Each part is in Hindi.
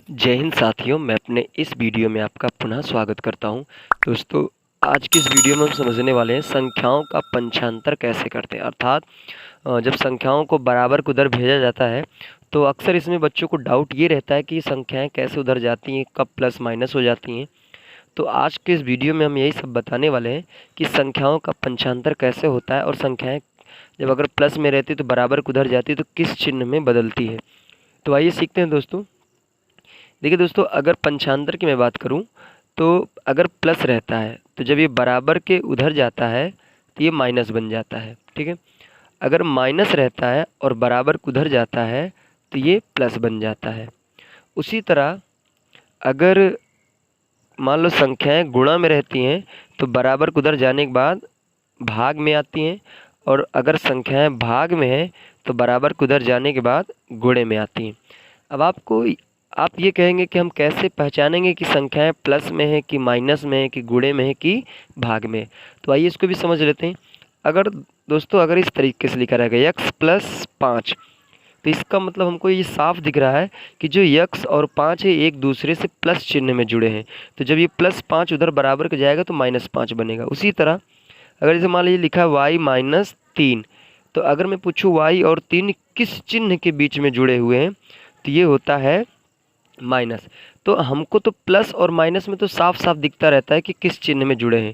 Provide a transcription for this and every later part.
जय हिंद साथियों, मैं अपने इस वीडियो में आपका पुनः स्वागत करता हूं। दोस्तों, आज की इस वीडियो में हम समझने वाले हैं संख्याओं का पंचांतर कैसे करते हैं। अर्थात जब संख्याओं को बराबर को उधर भेजा जाता है तो अक्सर इसमें बच्चों को डाउट ये रहता है कि ये संख्याएं कैसे उधर जाती हैं, कब प्लस माइनस हो जाती हैं। तो आज के इस वीडियो में हम यही सब बताने वाले हैं कि संख्याओं का पंचांतर कैसे होता है और संख्याएँ जब अगर प्लस में रहती तो बराबर को उधर जाती तो किस चिन्ह में बदलती है। तो आइए सीखते हैं दोस्तों। देखिए दोस्तों, अगर पंचांतर की मैं बात करूं तो अगर प्लस रहता है तो जब ये बराबर के उधर जाता है तो ये माइनस बन जाता है। ठीक है। अगर माइनस रहता है और बराबर को उधर जाता है तो ये प्लस बन जाता है। उसी तरह अगर मान लो संख्याएं गुणा में रहती हैं तो बराबर को उधर जाने के बाद भाग में आती हैं, और अगर संख्याएं भाग में हैं तो बराबर को उधर जाने के बाद गुणे में आती हैं। अब आप ये कहेंगे कि हम कैसे पहचानेंगे कि संख्याएं प्लस में है कि माइनस में है कि गुणे में है कि भाग में है। तो आइए इसको भी समझ लेते हैं। अगर दोस्तों अगर इस तरीके से लिखा रहेगा x+5, तो इसका मतलब हमको ये साफ दिख रहा है कि जो x और 5 है एक दूसरे से प्लस चिन्ह में जुड़े हैं। तो जब ये +5 उधर बराबर का जाएगा तो -5 बनेगा। उसी तरह अगर जैसे मान लीजिए लिखा है y-3, तो अगर मैं पूछूं y और 3 किस चिन्ह के बीच में जुड़े हुए हैं तो ये होता है माइनस। तो हमको तो प्लस और माइनस में तो साफ साफ दिखता रहता है कि किस चिन्ह में जुड़े हैं,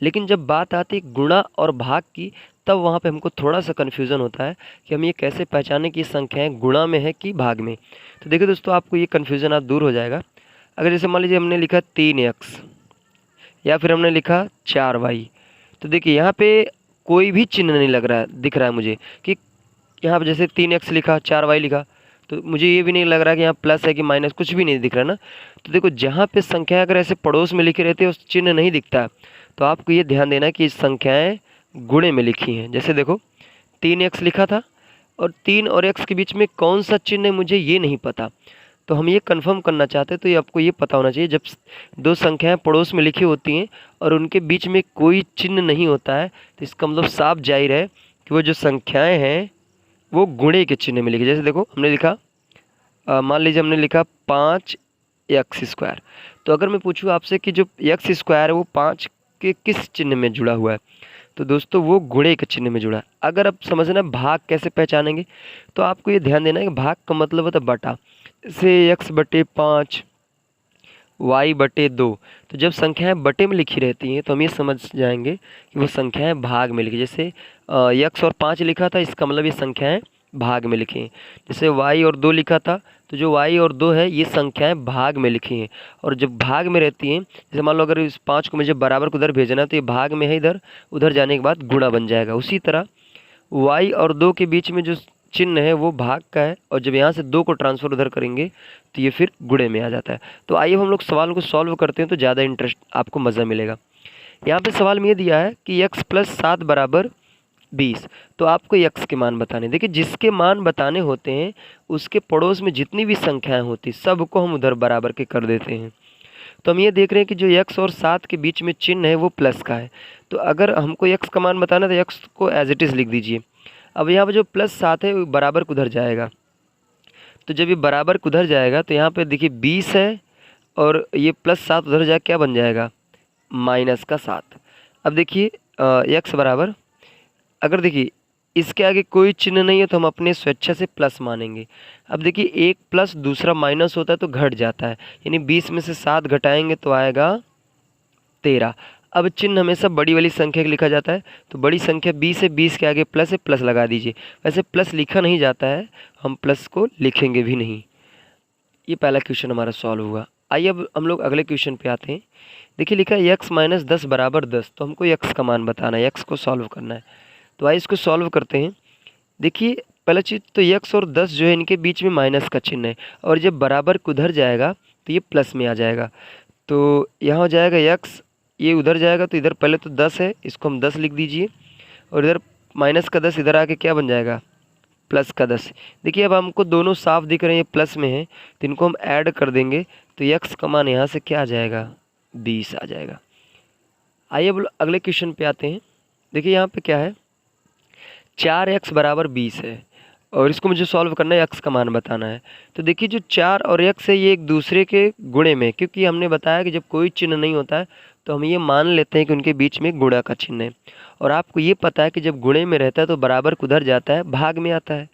लेकिन जब बात आती है गुणा और भाग की तब वहाँ पे हमको थोड़ा सा कन्फ्यूज़न होता है कि हम ये कैसे पहचानें कि संख्याएं गुणा में है कि भाग में। तो देखिए दोस्तों, आपको ये कन्फ्यूज़न आप दूर हो जाएगा। अगर जैसे मान लीजिए हमने लिखा 3x या फिर हमने लिखा 4y, तो देखिए यहाँ पे कोई भी चिन्ह नहीं लग रहा है, दिख रहा है मुझे कि यहाँ पे जैसे 3x लिखा 4y लिखा, तो मुझे ये भी नहीं लग रहा कि यहाँ प्लस है कि माइनस, कुछ भी नहीं दिख रहा ना। तो देखो, जहाँ पे संख्या अगर ऐसे पड़ोस में लिखी रहती है उस चिन्ह नहीं दिखता, तो आपको ये ध्यान देना कि संख्याएं गुणे में लिखी हैं। जैसे देखो 3x लिखा था और 3 और x के बीच में कौन सा चिन्ह है मुझे ये नहीं पता, तो हम ये कंफर्म करना चाहते हैं। तो ये आपको ये पता होना चाहिए, जब दो संख्याएं पड़ोस में लिखी होती हैं और उनके बीच में कोई चिन्ह नहीं होता है तो इसका मतलब साफ जाहिर है कि वो जो संख्याएं हैं वो गुणे के चिन्ह में लिखी। जैसे देखो हमने लिखा मान लीजिए हमने लिखा 5x², तो अगर मैं पूछूं आपसे कि जो x² है वो 5 के किस चिन्ह में जुड़ा हुआ है, तो दोस्तों वो गुणे के चिन्ह में जुड़ा है। अगर आप समझना भाग कैसे पहचानेंगे, तो आपको ये ध्यान देना है कि भाग का मतलब होता है बटा। जैसे x/5 y/2, तो जब संख्याएं बटे में लिखी रहती हैं तो हम ये समझ जाएंगे कि वो संख्याएं भाग में लिखी। जैसे x और 5 लिखा था, इसका मतलब ये संख्याएं भाग में लिखी हैं। जैसे y और 2 लिखा था, तो जो y और 2 है ये संख्याएं भाग में लिखी हैं। और जब भाग में रहती हैं, जैसे मान लो अगर इस 5 को मुझे बराबर को उधर भेजना है तो ये भाग में है इधर, उधर जाने के बाद गुणा बन जाएगा। उसी तरह y और 2 के बीच में जो चिन्ह है वो भाग का है, और जब यहाँ से 2 को ट्रांसफ़र उधर करेंगे तो ये फिर गुणे में आ जाता है। तो आइए हम लोग सवाल को सॉल्व करते हैं तो ज़्यादा इंटरेस्ट आपको मज़ा मिलेगा। यहाँ पे सवाल में ये दिया है कि x+7 = 20, तो आपको x के मान बताने। देखिए, जिसके मान बताने होते हैं उसके पड़ोस में जितनी भी संख्याएं होती सबको हम उधर बराबर के कर देते हैं। तो हम ये देख रहे हैं कि जो x और 7 के बीच में चिन्ह है वो प्लस का है, तो अगर हमको x का मान बताना है तो x को एज इट इज़ लिख दीजिए। अब यहाँ पर जो +7 है वो बराबर को उधर जाएगा, तो जब ये बराबर को उधर जाएगा तो यहाँ पे देखिए 20 है और ये +7 उधर जाके क्या बन जाएगा, -7। अब देखिए x बराबर, अगर देखिए इसके आगे कोई चिन्ह नहीं है तो हम अपने स्वेच्छा से प्लस मानेंगे। अब देखिए एक प्लस दूसरा माइनस होता है तो घट जाता है, यानी 20 में से 7 घटाएंगे तो आएगा 13। अब चिन्ह हमेशा बड़ी वाली संख्या का लिखा जाता है, तो बड़ी संख्या 20 है, 20 के आगे प्लस है, प्लस लगा दीजिए। वैसे प्लस लिखा नहीं जाता है, हम प्लस को लिखेंगे भी नहीं। ये पहला क्वेश्चन हमारा सॉल्व हुआ। आइए अब हम लोग अगले क्वेश्चन पे आते हैं। देखिए लिखा है x-10 = 10, तो हमको x का मान बताना है, x को सॉल्व करना है। तो आइए इसको सॉल्व करते हैं। देखिए पहला चीज़ तो x और 10 जो है इनके बीच में माइनस का चिन्ह है, और जब बराबर को उधर जाएगा तो ये प्लस में आ जाएगा। तो यहाँ हो जाएगा x, ये उधर जाएगा तो इधर पहले तो 10 है, इसको हम 10 लिख दीजिए, और इधर माइनस का 10 इधर आके क्या बन जाएगा, प्लस का 10। देखिए अब हमको दोनों साफ दिख रहे हैं, ये प्लस में है तो इनको हम ऐड कर देंगे तो x का मान यहाँ से क्या आ जाएगा, 20 आ जाएगा। आइए अब अगले क्वेश्चन पे आते हैं। देखिए यहाँ पे क्या है, 4x = 20 है, और इसको मुझे सॉल्व करना है, x का मान बताना है। तो देखिए जो 4 और x है ये एक दूसरे के गुणे में, क्योंकि हमने बताया कि जब कोई चिन्ह नहीं होता है तो हम ये मान लेते हैं कि उनके बीच में गुणा का चिन्ह है। और आपको ये पता है कि जब गुणे में रहता है तो बराबर किधर जाता है, भाग में आता है।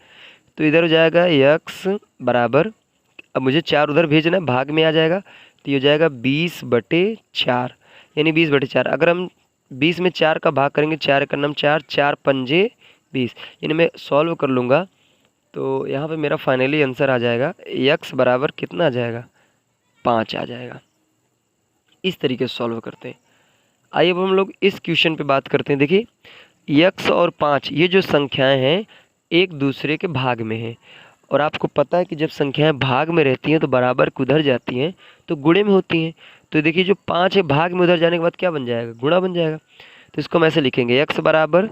तो इधर हो जाएगा x बराबर, अब मुझे 4 उधर भेजना है, भाग में आ जाएगा, तो ये हो जाएगा 20/4, यानी 20/4। अगर हम 20 में 4 का भाग करेंगे, 4 का नाम 4, 4 पंजे 20, यानी मैं सॉल्व कर लूँगा तो यहाँ पे मेरा फाइनली आंसर आ जाएगा x बराबर कितना आ जाएगा, 5 आ जाएगा। इस तरीके से सॉल्व करते हैं। आइए अब हम लोग इस क्वेश्चन पे बात करते हैं। देखिए x और 5 ये जो संख्याएं हैं एक दूसरे के भाग में हैं, और आपको पता है कि जब संख्याएं भाग में रहती हैं तो बराबर किधर जाती हैं, तो गुणे में होती हैं। तो देखिए जो 5 है भाग में उधर जाने के बाद क्या बन जाएगा, गुणा बन जाएगा। तो इसको हम ऐसे लिखेंगे, x बराबर,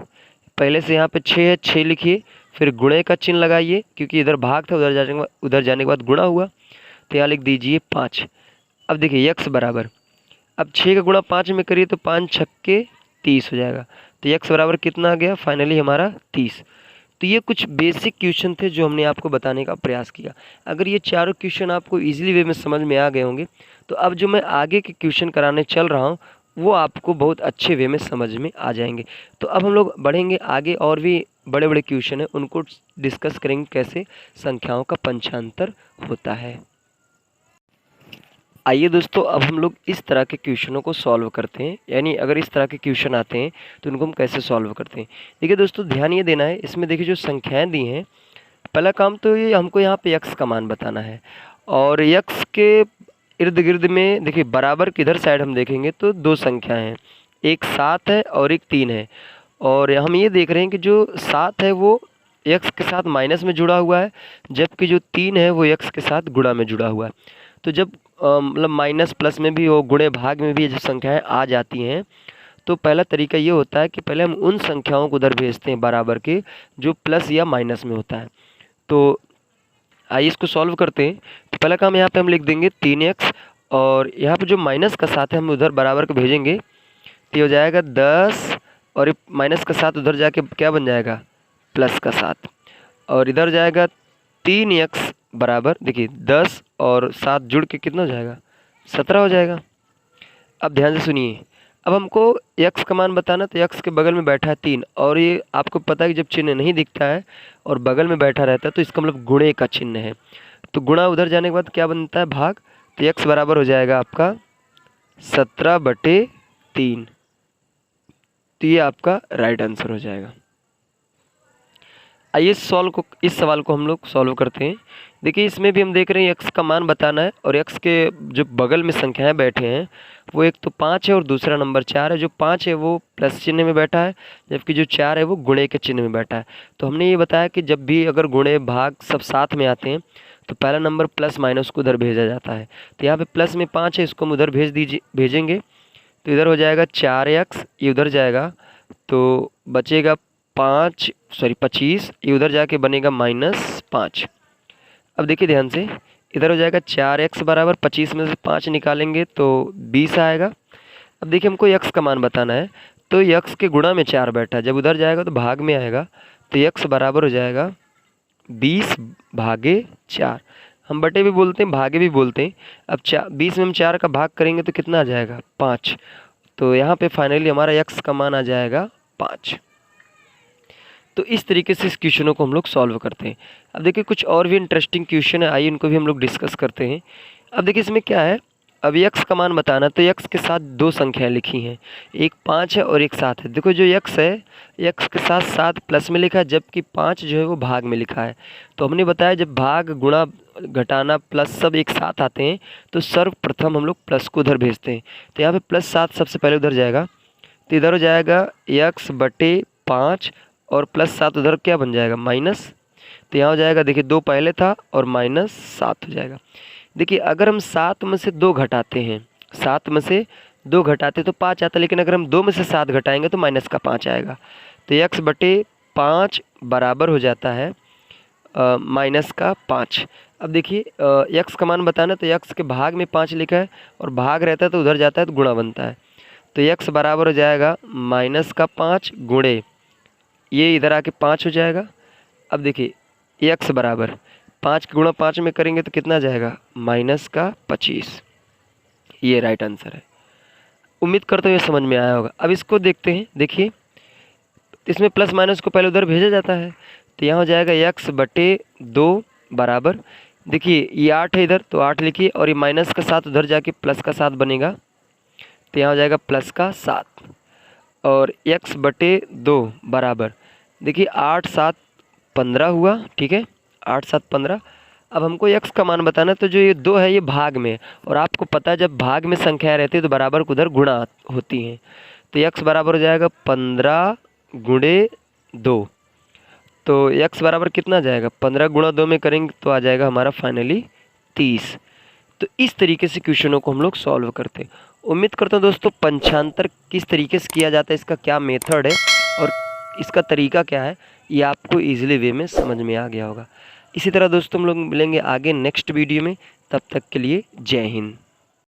पहले से यहाँ पे 6 है, 6 लिखिए, फिर गुणे का चिन्ह लगाइए क्योंकि इधर भाग था, उधर जाने के बाद गुणा हुआ, तो यहाँ लिख दीजिए 5। अब देखिए x बराबर, अब 6 का गुणा 5 में करिए तो 5 छक्के 30 हो जाएगा। तो x बराबर कितना आ गया, फाइनली हमारा 30। तो ये कुछ बेसिक क्वेश्चन थे जो हमने आपको बताने का प्रयास किया। अगर ये चारों क्वेश्चन आपको इजीली वे में समझ में आ गए होंगे तो अब जो मैं आगे के क्वेश्चन कराने चल रहा हूँ वो आपको बहुत अच्छे वे में समझ में आ जाएंगे। तो अब हम लोग बढ़ेंगे आगे, और भी बड़े बड़े क्वेश्चन हैं उनको डिस्कस करेंगे कैसे संख्याओं का पंचांतर होता है। आइए दोस्तों अब हम लोग इस तरह के क्वेश्चनों को सॉल्व करते हैं, यानी अगर इस तरह के क्वेश्चन आते हैं तो उनको हम कैसे सॉल्व करते हैं। देखिए दोस्तों ध्यान ये देना है, इसमें देखिए जो संख्याएं दी हैं, पहला काम तो ये हमको यहाँ पे x का मान बताना है, और x के इर्द गिर्द में देखिए बराबर किधर साइड हम देखेंगे तो दो संख्याएं हैं, एक 7 है और एक 3 है। और हम ये देख रहे हैं कि जो 7 है वो x के साथ माइनस में जुड़ा हुआ है, जबकि जो 3 है वो x के साथ गुणा में जुड़ा हुआ है। तो जब मतलब माइनस प्लस में भी हो, गुणे भाग में भी जब संख्याएं आ जाती हैं तो पहला तरीका ये होता है कि पहले हम उन संख्याओं को उधर भेजते हैं बराबर के जो प्लस या माइनस में होता है। तो आइए इसको सॉल्व करते हैं। तो पहला काम यहाँ पे हम लिख देंगे 3x, और यहाँ पे जो माइनस का 7 है हम उधर बराबर को भेजेंगे, तो ये हो जाएगा 10, और माइनस का 7 उधर जाके क्या बन जाएगा, प्लस का 7, और इधर जाएगा 3x बराबर, देखिए 10 और 7 जुड़ के कितना हो जाएगा, 17 हो जाएगा। अब ध्यान से सुनिए, अब हमको x का मान बताना, तो x के बगल में बैठा है 3, और ये आपको पता है कि जब चिन्ह नहीं दिखता है और बगल में बैठा रहता है तो इसका मतलब गुणे का चिन्ह है। तो गुणा उधर जाने के बाद क्या बनता है, भाग। तो x बराबर हो जाएगा आपका 17/3। तो ये आपका राइट आंसर हो जाएगा। आइए इस सवाल को हम लोग सॉल्व करते हैं। देखिए इसमें भी हम देख रहे हैं x का मान बताना है, और x के जो बगल में संख्याएं बैठे हैं वो एक तो 5 है और दूसरा नंबर 4 है। जो 5 है वो प्लस चिन्ह में बैठा है, जबकि जो 4 है वो गुणे के चिन्ह में बैठा है। तो हमने ये बताया कि जब भी अगर गुणे भाग सब साथ में आते हैं तो पहला नंबर प्लस माइनस को उधर भेजा जाता है। तो यहाँ पे प्लस में 5 है, इसको हम उधर भेजेंगे, तो इधर हो जाएगा 4x, ये उधर जाएगा तो बचेगा 25, ये उधर जाके बनेगा -5। अब देखिए ध्यान से, इधर हो जाएगा 4x बराबर 25 में से 5 निकालेंगे तो 20 आएगा। अब देखिए हमको x का मान बताना है, तो x के गुणा में 4 बैठा है, जब उधर जाएगा तो भाग में आएगा, तो x बराबर हो जाएगा 20/4। हम बटे भी बोलते हैं, भागे भी बोलते हैं। अब 20 में हम 4 का भाग करेंगे तो कितना आ जाएगा, 5। तो यहाँ पे फाइनली हमारा x का मान आ जाएगा 5। तो इस तरीके से इस क्वेश्चनों को हम लोग सॉल्व करते हैं। अब देखिए कुछ और भी इंटरेस्टिंग क्वेश्चन है, आइए इनको भी हम लोग डिस्कस करते हैं। अब देखिए इसमें क्या है, अब x का मान बताना, तो x के साथ दो संख्याएं लिखी हैं, एक 5 है और एक 7 है। देखो जो x है, x के साथ 7 प्लस में लिखा है, जबकि 5 जो है वो भाग में लिखा है। तो हमने बताया जब भाग गुणा घटाना प्लस सब एक साथ आते हैं तो सर्वप्रथम हम लोग प्लस को उधर भेजते हैं। तो यहाँ पे +7 सबसे पहले उधर जाएगा, तो इधर हो जाएगा x/5, और +7 उधर क्या बन जाएगा, माइनस। तो यहाँ हो जाएगा, देखिए 2 पहले था और -7 हो जाएगा। देखिए अगर हम 7 में से 2 घटाते हैं, 7 में से 2 घटाते तो 5 आता, लेकिन अगर हम 2 में से 7 घटाएंगे तो -5 आएगा। तो x/5 बराबर हो जाता है -5। अब देखिए x का मान बताना, तो x के भाग में 5 लिखा है और भाग रहता है तो उधर जाता है तो गुणा बनता है। तो x बराबर हो जाएगा -5 गुणे ये इधर आके 5 हो जाएगा। अब देखिए x बराबर 5 गुणा 5 में करेंगे तो कितना जाएगा, -25। ये राइट आंसर है। उम्मीद करता हूँ ये समझ में आया होगा। अब इसको देखते हैं। देखिए इसमें प्लस माइनस को पहले उधर भेजा जाता है, तो यहाँ हो जाएगा x/2 बराबर, देखिए ये 8 है इधर तो 8 लिखिए, और ये माइनस का 7 उधर जाके प्लस का 7 बनेगा, तो यहाँ हो जाएगा प्लस का 7। और x/2 बराबर, देखिए 8 7 15 हुआ, ठीक है, 8 7 15। अब हमको x का मान बताना है, तो जो ये 2 है ये भाग में, और आपको पता है जब भाग में संख्या रहती है तो बराबर को उधर गुणा होती हैं, तो x बराबर हो जाएगा 15 गुणे 2। तो x बराबर कितना जाएगा, 15 गुणा 2 में करेंगे तो आ जाएगा हमारा फाइनली 30। तो इस तरीके से क्वेश्चनों को हम लोग सॉल्व करते हैं। उम्मीद करता हूँ दोस्तों पंचांतर किस तरीके से किया जाता है, इसका क्या मेथड है और इसका तरीका क्या है, ये आपको ईजिली वे में समझ में आ गया होगा। इसी तरह दोस्तों हम लोग मिलेंगे आगे नेक्स्ट वीडियो में, तब तक के लिए जय हिंद।